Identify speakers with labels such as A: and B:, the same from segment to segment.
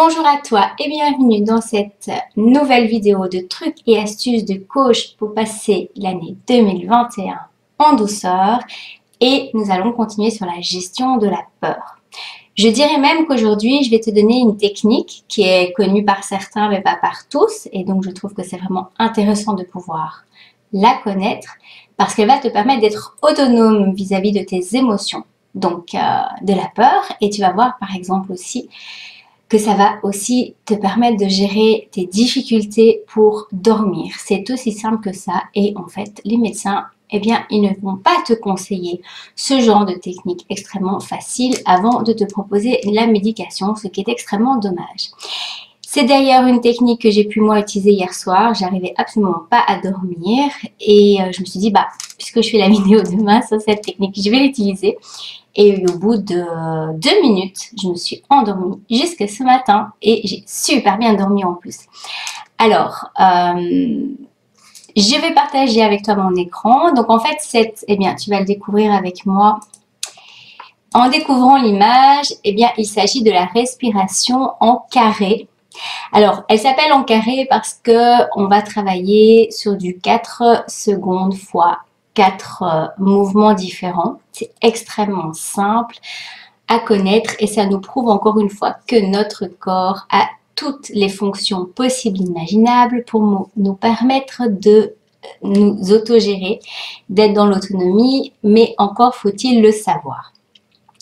A: Bonjour à toi et bienvenue dans cette nouvelle vidéo de trucs et astuces de coach pour passer l'année 2021 en douceur et nous allons continuer sur la gestion de la peur. Je dirais même qu'aujourd'hui je vais te donner une technique qui est connue par certains mais pas par tous et donc je trouve que c'est vraiment intéressant de pouvoir la connaître parce qu'elle va te permettre d'être autonome vis-à-vis de tes émotions, donc de la peur, et tu vas voir par exemple aussi que ça va aussi te permettre de gérer tes difficultés pour dormir. C'est aussi simple que ça et en fait, les médecins, eh bien, ils ne vont pas te conseiller ce genre de technique extrêmement facile avant de te proposer la médication, ce qui est extrêmement dommage. C'est d'ailleurs une technique que j'ai pu moi utiliser hier soir, j'arrivais absolument pas à dormir et je me suis dit, puisque je fais la vidéo demain sur cette technique, je vais l'utiliser. Et au bout de 2 minutes, je me suis endormie jusqu'à ce matin et j'ai super bien dormi en plus. Alors, je vais partager avec toi mon écran. Donc en fait, eh bien, tu vas le découvrir avec moi. En découvrant l'image, eh bien, il s'agit de la respiration en carré. Alors, elle s'appelle en carré parce que on va travailler sur du 4 secondes fois 4 mouvements différents. C'est extrêmement simple à connaître et ça nous prouve encore une fois que notre corps a toutes les fonctions possibles et imaginables pour nous permettre de nous autogérer, d'être dans l'autonomie, mais encore faut-il le savoir.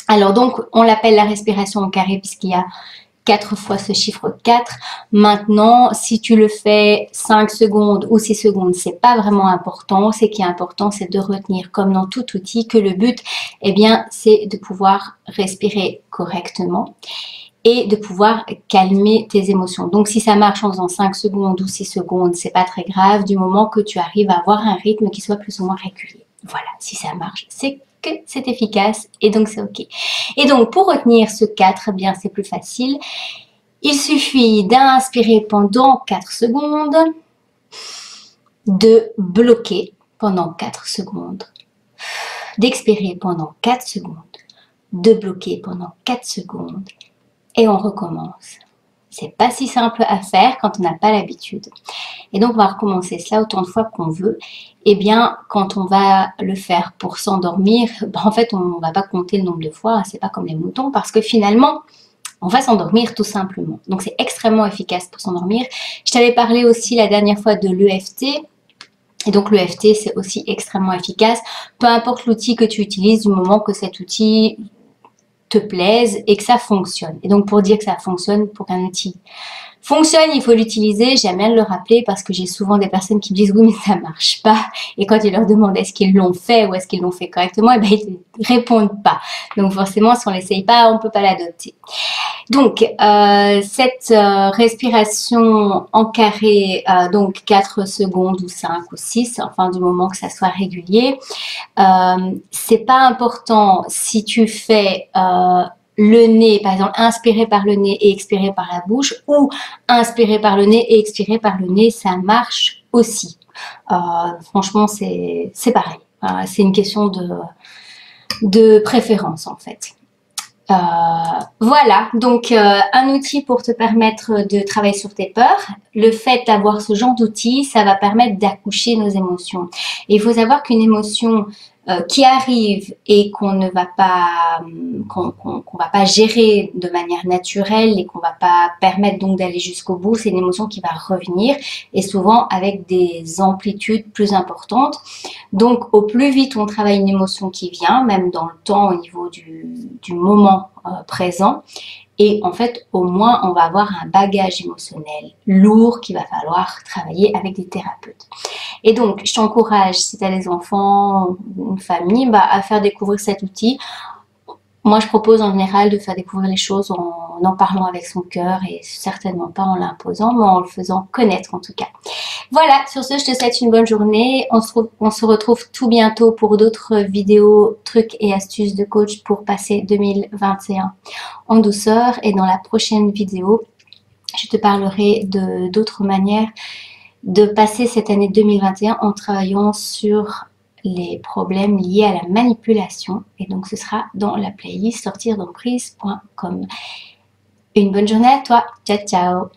A: Alors donc, on l'appelle la respiration en carré puisqu'il y a 4 fois ce chiffre 4. Maintenant, si tu le fais 5 secondes ou 6 secondes, c'est pas vraiment important. Ce qui est important, c'est de retenir, comme dans tout outil, que le but, eh bien, c'est de pouvoir respirer correctement et de pouvoir calmer tes émotions. Donc, si ça marche en faisant 5 secondes ou 6 secondes, c'est pas très grave, du moment que tu arrives à avoir un rythme qui soit plus ou moins régulier. Voilà, si ça marche, c'est que c'est efficace et donc c'est ok. Et donc pour retenir ce 4, eh bien c'est plus facile. Il suffit d'inspirer pendant 4 secondes, de bloquer pendant 4 secondes, d'expirer pendant 4 secondes, de bloquer pendant 4 secondes et on recommence. C'est pas si simple à faire quand on n'a pas l'habitude. Et donc, on va recommencer cela autant de fois qu'on veut. Et bien, quand on va le faire pour s'endormir, en fait, on ne va pas compter le nombre de fois. C'est pas comme les moutons parce que finalement, on va s'endormir tout simplement. Donc, c'est extrêmement efficace pour s'endormir. Je t'avais parlé aussi la dernière fois de l'EFT. Et donc, l'EFT, c'est aussi extrêmement efficace. Peu importe l'outil que tu utilises, du moment que cet outil te plaise et que ça fonctionne. Et donc pour dire que ça fonctionne, pour qu'un outil fonctionne, il faut l'utiliser. J'aime bien le rappeler parce que j'ai souvent des personnes qui me disent oui mais ça marche pas. Et quand je leur demande est-ce qu'ils l'ont fait ou est-ce qu'ils l'ont fait correctement, et ben ils ne répondent pas. Donc forcément si on l'essaye pas, on peut pas l'adopter. Donc cette respiration en carré, donc 4 secondes ou 5 ou 6, enfin du moment que ça soit régulier, c'est pas important si tu fais le nez, par exemple, inspirer par le nez et expirer par la bouche, ou inspirer par le nez et expirer par le nez, ça marche aussi. Franchement, c'est pareil. C'est une question de préférence, en fait. Voilà, donc un outil pour te permettre de travailler sur tes peurs. Le fait d'avoir ce genre d'outil, ça va permettre d'accoucher nos émotions. Et il faut savoir qu'une émotion qui arrive et qu'on ne va pas qu'on va pas gérer de manière naturelle et qu'on va pas permettre donc d'aller jusqu'au bout, c'est une émotion qui va revenir et souvent avec des amplitudes plus importantes. Donc au plus vite on travaille une émotion qui vient, même dans le temps au niveau du moment présent, et en fait au moins on va avoir un bagage émotionnel lourd qu'il va falloir travailler avec des thérapeutes. Et donc je t'encourage, si tu as des enfants, une famille, à faire découvrir cet outil. Moi je propose en général de faire découvrir les choses en parlant avec son cœur et certainement pas en l'imposant, mais en le faisant connaître en tout cas. Voilà, sur ce, je te souhaite une bonne journée. On se retrouve tout bientôt pour d'autres vidéos, trucs et astuces de coach pour passer 2021 en douceur. Et dans la prochaine vidéo, je te parlerai d'autres manières de passer cette année 2021 en travaillant sur les problèmes liés à la manipulation. Et donc, ce sera dans la playlist sortirdemprise.com. Une bonne journée à toi. Ciao, ciao.